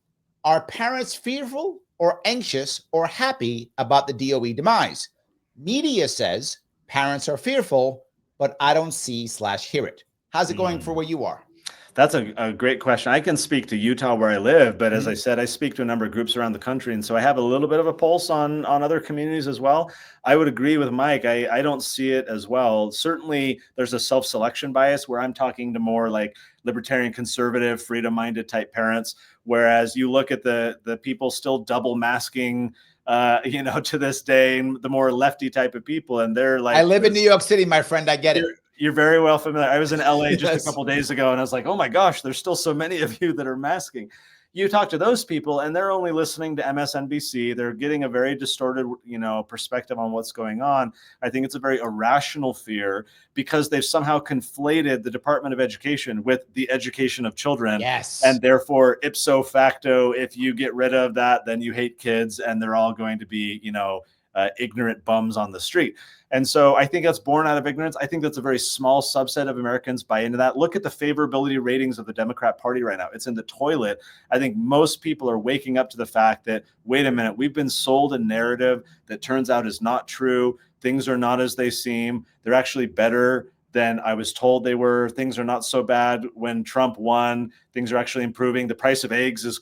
are parents fearful or anxious or happy about the DOE demise? Media says parents are fearful, but I don't see/hear it. How's it going for where you are? That's a great question. I can speak to Utah where I live, but as I said, I speak to a number of groups around the country. And so I have a little bit of a pulse on other communities as well. I would agree with Mike. I don't see it as well. Certainly there's a self-selection bias where I'm talking to more like libertarian, conservative, freedom-minded type parents. Whereas you look at the people still double masking, to this day, the more lefty type of people. And they're like, I live in New York City, my friend. I get it. You're very well familiar. I was in LA just a couple days ago and I was like, oh my gosh, there's still so many of you that are masking. You talk to those people and they're only listening to MSNBC. They're getting a very distorted, perspective on what's going on. I think it's a very irrational fear because they've somehow conflated the Department of Education with the education of children. Yes. And therefore, ipso facto, if you get rid of that, then you hate kids and they're all going to be, ignorant bums on the street. And so I think that's born out of ignorance. I think that's a very small subset of Americans buy into that. Look at the favorability ratings of the Democrat Party right now. It's in the toilet. I think most people are waking up to the fact that, wait a minute, we've been sold a narrative that turns out is not true. Things are not as they seem. They're actually better than I was told they were. Things are not so bad when Trump won. Things are actually improving. The price of eggs is,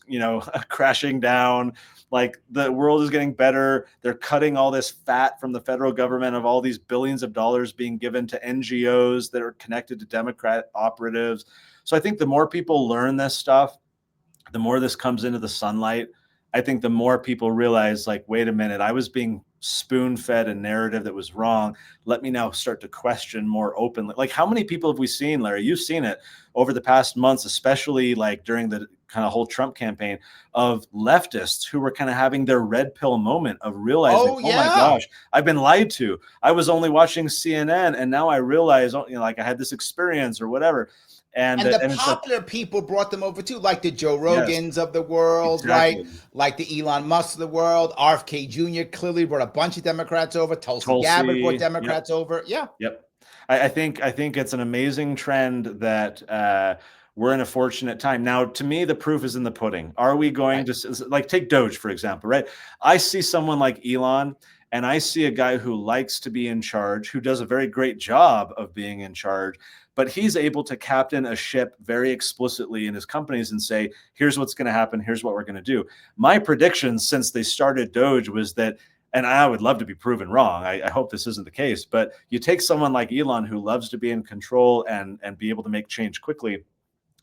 crashing down. Like the world is getting better. They're cutting all this fat from the federal government of all these billions of dollars being given to NGOs that are connected to Democrat operatives. So I think the more people learn this stuff, the more this comes into the sunlight. I think the more people realize, like, wait a minute, I was being spoon-fed a narrative that was wrong. Let me now start to question more openly. Like, how many people have we seen, Larry? You've seen it over the past months, especially like during the kind of whole Trump campaign, of leftists who were kind of having their red pill moment of realizing, oh my gosh, I've been lied to. I was only watching CNN and now I realize, like I had this experience or whatever. And the popular people brought them over too, like the Joe Rogans of the world, right? Like the Elon Musk of the world. RFK Jr. clearly brought a bunch of Democrats over. Tulsi Gabbard brought Democrats over. I think it's an amazing trend that we're in a fortunate time. Now, to me, the proof is in the pudding. Are we going to, like, take Doge, for example, right? I see someone like Elon, and I see a guy who likes to be in charge, who does a very great job of being in charge, but he's able to captain a ship very explicitly in his companies and say, here's what's going to happen. Here's what we're going to do. My prediction since they started Doge was that, and I would love to be proven wrong, I hope this isn't the case, but you take someone like Elon who loves to be in control and be able to make change quickly.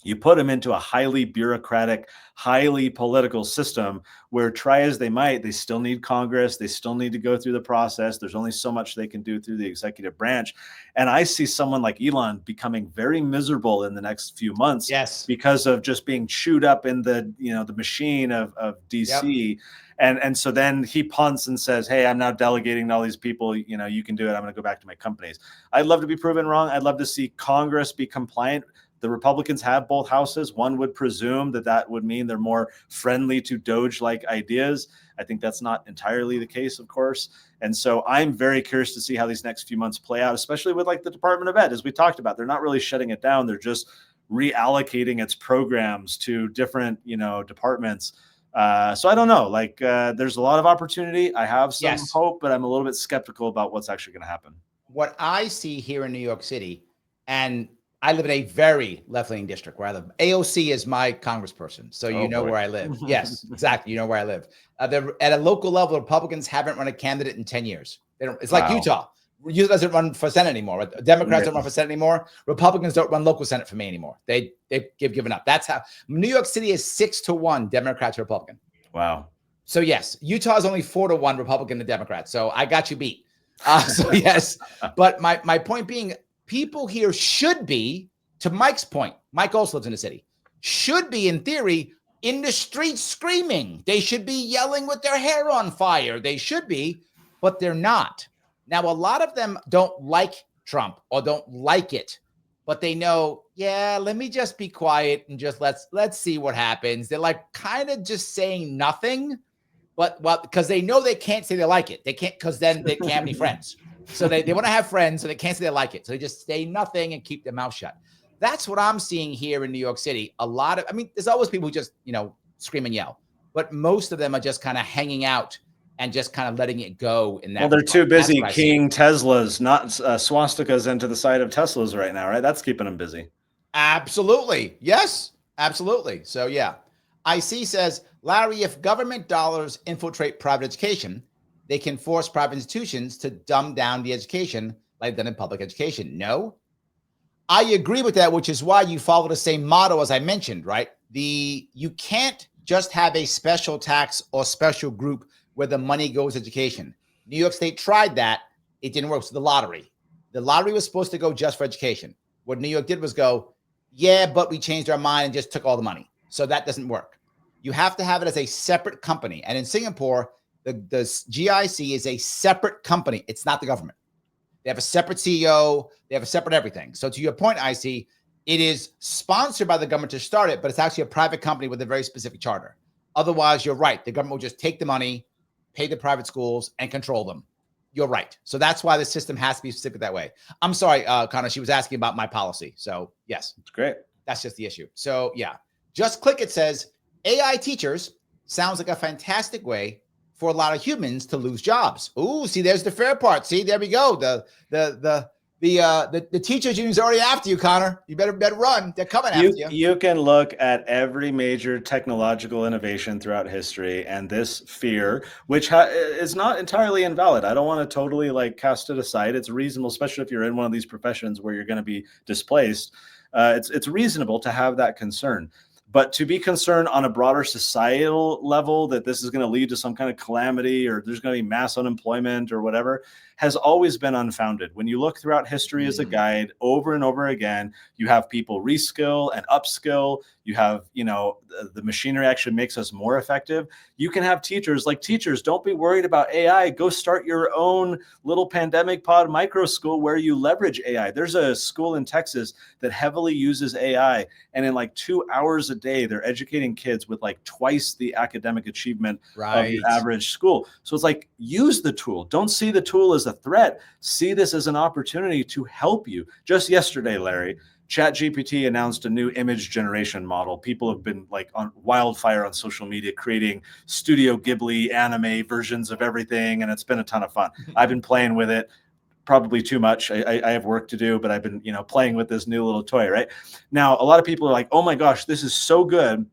You put them into a highly bureaucratic, highly political system where, try as they might, they still need Congress. They still need to go through the process. There's only so much they can do through the executive branch. And I see someone like Elon becoming very miserable in the next few months because of just being chewed up in the, the machine of DC. Yep. And so then he punts and says, hey, I'm now delegating to all these people, you can do it. I'm going to go back to my companies. I'd love to be proven wrong. I'd love to see Congress be compliant. The Republicans have both houses. One would presume that would mean they're more friendly to Doge-like ideas. I think that's not entirely the case, of course. And so I'm very curious to see how these next few months play out, especially with like the Department of Ed, as we talked about. They're not really shutting it down. They're just reallocating its programs to different, departments. So I don't know, there's a lot of opportunity. I have some hope, but I'm a little bit skeptical about what's actually going to happen. What I see here in New York City, and I live in a very left-leaning district where I live. AOC is my congressperson, so you know where I live. Yes, exactly. You know where I live. At a local level, Republicans haven't run a candidate in 10 years. They don't. It's like Utah. Utah doesn't run for Senate anymore. Democrats don't run for Senate anymore. Republicans don't run local Senate for me anymore. They've given up. That's how New York City is 6-1 Democrat to Republican. Wow. So yes, Utah is only 4-1 Republican to Democrat. So I got you beat. So yes, but my point being, people here should be, to Mike's point, Mike also lives in the city, should be, in theory, in the streets screaming. They should be yelling with their hair on fire. They should be, but they're not. Now, a lot of them don't like Trump or don't like it, but they know, let me just be quiet and just let's see what happens. They're like kind of just saying nothing, but because they know they can't say they like it. They can't, because then they can't have any friends. So they want to have friends, so they can't say they like it. So they just say nothing and keep their mouth shut. That's what I'm seeing here in New York City. There's always people who just, scream and yell, but most of them are just kind of hanging out and just kind of letting it go in that. Well, they're too busy keying Teslas, not swastikas into the side of Teslas right now, right? That's keeping them busy. Absolutely. Yes, absolutely. So yeah. IC says, Larry, if government dollars infiltrate private education, they can force private institutions to dumb down the education like done in public education. No, I agree with that, which is why you follow the same model as I mentioned, right? You can't just have a special tax or special group where the money goes to education. New York State tried that. It didn't work. So the lottery was supposed to go just for education. What New York did was go, but we changed our mind and just took all the money. So that doesn't work. You have to have it as a separate company. And in Singapore, the GIC is a separate company. It's not the government. They have a separate CEO. They have a separate everything. So to your point, IC, it is sponsored by the government to start it, but it's actually a private company with a very specific charter. Otherwise, you're right. The government will just take the money, pay the private schools, and control them. You're right. So that's why the system has to be specific that way. I'm sorry, Connor, she was asking about my policy. So yes. It's great. That's just the issue. So yeah, Just Click It says, AI teachers sounds like a fantastic way for a lot of humans to lose jobs. Ooh, see, there's the fair part. See, there we go. The teachers unions are already after you, Connor. You better run. They're coming after you. You can look at every major technological innovation throughout history, and this fear, which is not entirely invalid. I don't want to totally cast it aside. It's reasonable, especially if you're in one of these professions where you're going to be displaced. It's reasonable to have that concern. But to be concerned on a broader societal level that this is going to lead to some kind of calamity or there's going to be mass unemployment or whatever has always been unfounded. When you look throughout history as a guide over and over again, you have people reskill and upskill. You have, the machinery actually makes us more effective. You can have teachers don't be worried about AI. Go start your own little pandemic pod micro school where you leverage AI. There's a school in Texas that heavily uses AI. And in 2 hours a day, they're educating kids with twice the academic achievement of your average school. So it's use the tool. Don't see the tool as a threat. See this as an opportunity to help you. Just yesterday, Larry, ChatGPT announced a new image generation model. People have been on wildfire on social media, creating Studio Ghibli anime versions of everything. And it's been a ton of fun. I've been playing with it. Probably too much. I have work to do, but I've been, playing with this new little toy right now. A lot of people are like, oh my gosh, this is so good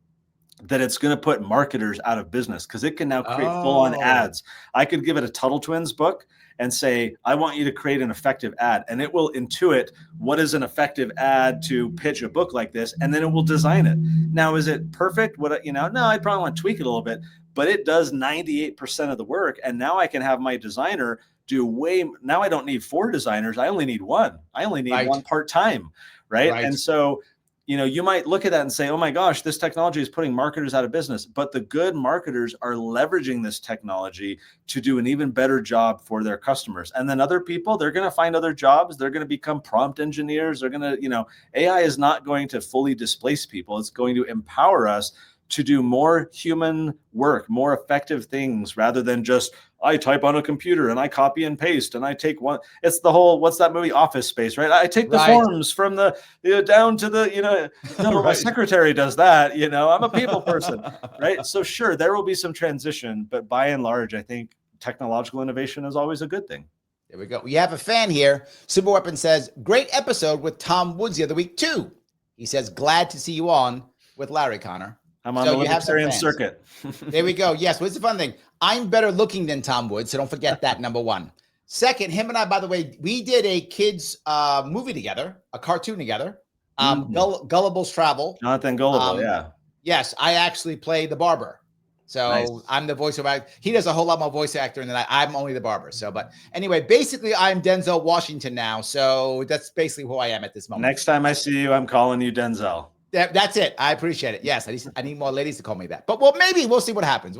that it's going to put marketers out of business because it can now create full-on Oh, ads. I could give it a Tuttle Twins book and say, I want you to create an effective ad, and it will intuit what is an effective ad to pitch a book like this, and then it will design it. Now, is it perfect? No, I'd probably want to tweak it a little bit, but it does 98% of the work, and now I can have my designer now I don't need 4 designers. I only need 1. I only need right, 1 part-time, right? right. And so you might look at that and say, oh my gosh, this technology is putting marketers out of business. But the good marketers are leveraging this technology to do an even better job for their customers. And then other people, they're going to find other jobs. They're going to become prompt engineers. They're going to, AI is not going to fully displace people. It's going to empower us to do more human work, more effective things, rather than just I type on a computer and I copy and paste and I take one. It's the whole, what's that movie, Office Space, right? I take the Right. forms from the down to the, no, my Right. secretary does that. I'm a people person, right? So sure, there will be some transition, but by and large, I think technological innovation is always a good thing. There we go. We have a fan here. Super Weapon says, great episode with Tom Woods the other week too. He says, glad to see you on with Larry, Connor. I'm on the libertarian circuit. There we go. Yes. What's the fun thing? I'm better looking than Tom Woods, so don't forget that, number one. Second, him and I, by the way, we did a kids movie together, a cartoon together, Gullible's Travel. Jonathan Gullible, yeah. Yes, I actually play the barber. So nice. I'm the voiceover. He does a whole lot more voice acting than I'm only the barber. So, but anyway, basically I'm Denzel Washington now. So that's basically who I am at this moment. Next time I see you, I'm calling you Denzel. That's it. I appreciate it. Yes, I need more ladies to call me that. But maybe we'll see what happens.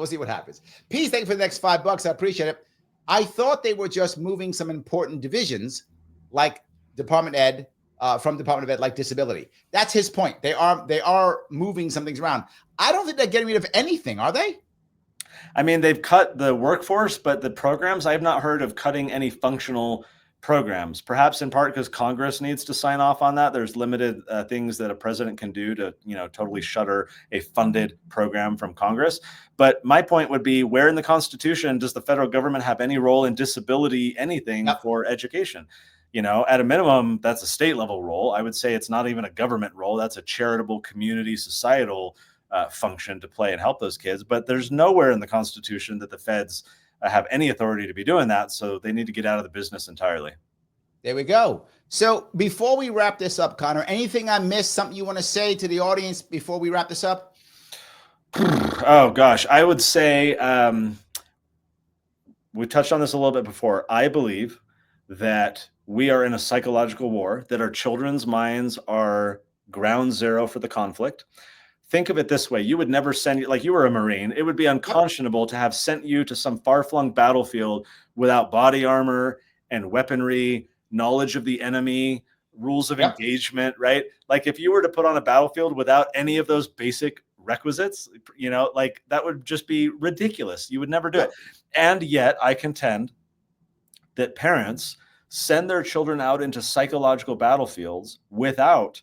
Peace, thank you for the next $5. I appreciate it. I thought they were just moving some important divisions like Department Ed from Department of Ed, like disability. That's his point. They are moving some things around. I don't think they're getting rid of anything, are they? I mean, they've cut the workforce, but the programs, I've not heard of cutting any functional programs, perhaps in part because Congress needs to sign off on that. There's limited things that a president can do to, totally shutter a funded program from Congress. But my point would be, where in the Constitution does the federal government have any role in disability, anything for education? At a minimum, that's a state level role. I would say it's not even a government role. That's a charitable, community, societal function to play and help those kids. But there's nowhere in the Constitution that the feds have any authority to be doing that. So they need to get out of the business entirely. There we go. So before we wrap this up, Connor, anything I missed, something you want to say to the audience before we wrap this up? Oh, gosh. I would say we touched on this a little bit before. I believe that we are in a psychological war, that our children's minds are ground zero for the conflict. Think of it this way. You would never send you, like you were a Marine. It would be unconscionable to have sent you to some far-flung battlefield without body armor and weaponry, knowledge of the enemy, rules of engagement, right? Like if you were to put on a battlefield without any of those basic requisites, like that would just be ridiculous. You would never do it. And yet I contend that parents send their children out into psychological battlefields without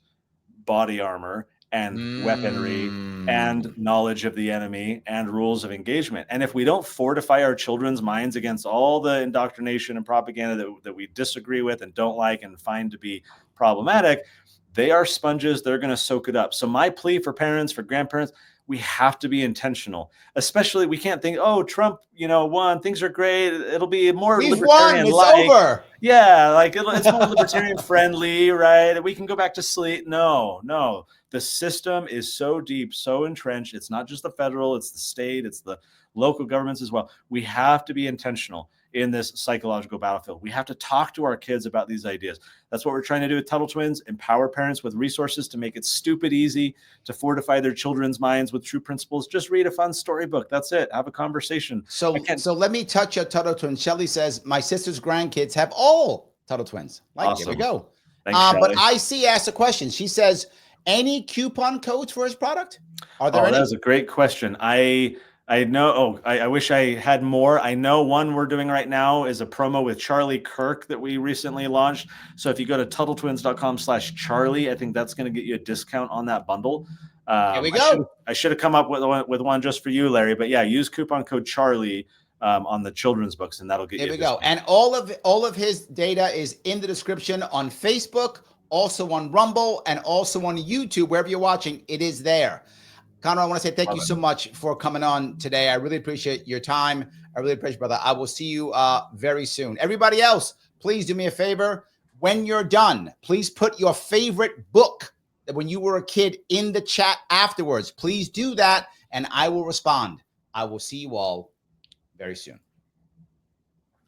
body armor and weaponry and knowledge of the enemy and rules of engagement. And if we don't fortify our children's minds against all the indoctrination and propaganda that we disagree with and don't like and find to be problematic, they are sponges. They're going to soak it up. So my plea for parents, for grandparents, we have to be intentional. Especially, we can't think, oh, Trump, won, things are great. It'll be more libertarian. It's over. Yeah, like it's more libertarian friendly, right? We can go back to sleep. No. The system is so deep, so entrenched. It's not just the federal, it's the state, it's the local governments as well. We have to be intentional in this psychological battlefield. We have to talk to our kids about these ideas. That's what we're trying to do with Tuttle Twins, empower parents with resources to make it stupid easy to fortify their children's minds with true principles. Just read a fun storybook. That's it. Have a conversation. So let me touch a Tuttle Twin. Shelly says, my sister's grandkids have all Tuttle Twins. Awesome. Here we go. Thanks, but IC asked a question. She says, any coupon codes for his product? Are there any? That was a great question. I know. I wish I had more. I know one we're doing right now is a promo with Charlie Kirk that we recently launched. So if you go to TuttleTwins.com/Charlie, I think that's going to get you a discount on that bundle. Here we go. I should have come up with one just for you, Larry. But yeah, use coupon code Charlie on the children's books, and that'll get you. There we go. And all of his data is in the description on Facebook, also on Rumble, and also on YouTube. Wherever you're watching, it is there. Connor, I want to say thank Love you it. so much for coming on today. I really appreciate your time. I really appreciate it, brother. I will see you very soon. Everybody else, please do me a favor. When you're done, please put your favorite book that when you were a kid in the chat afterwards. Please do that, and I will respond. I will see you all very soon.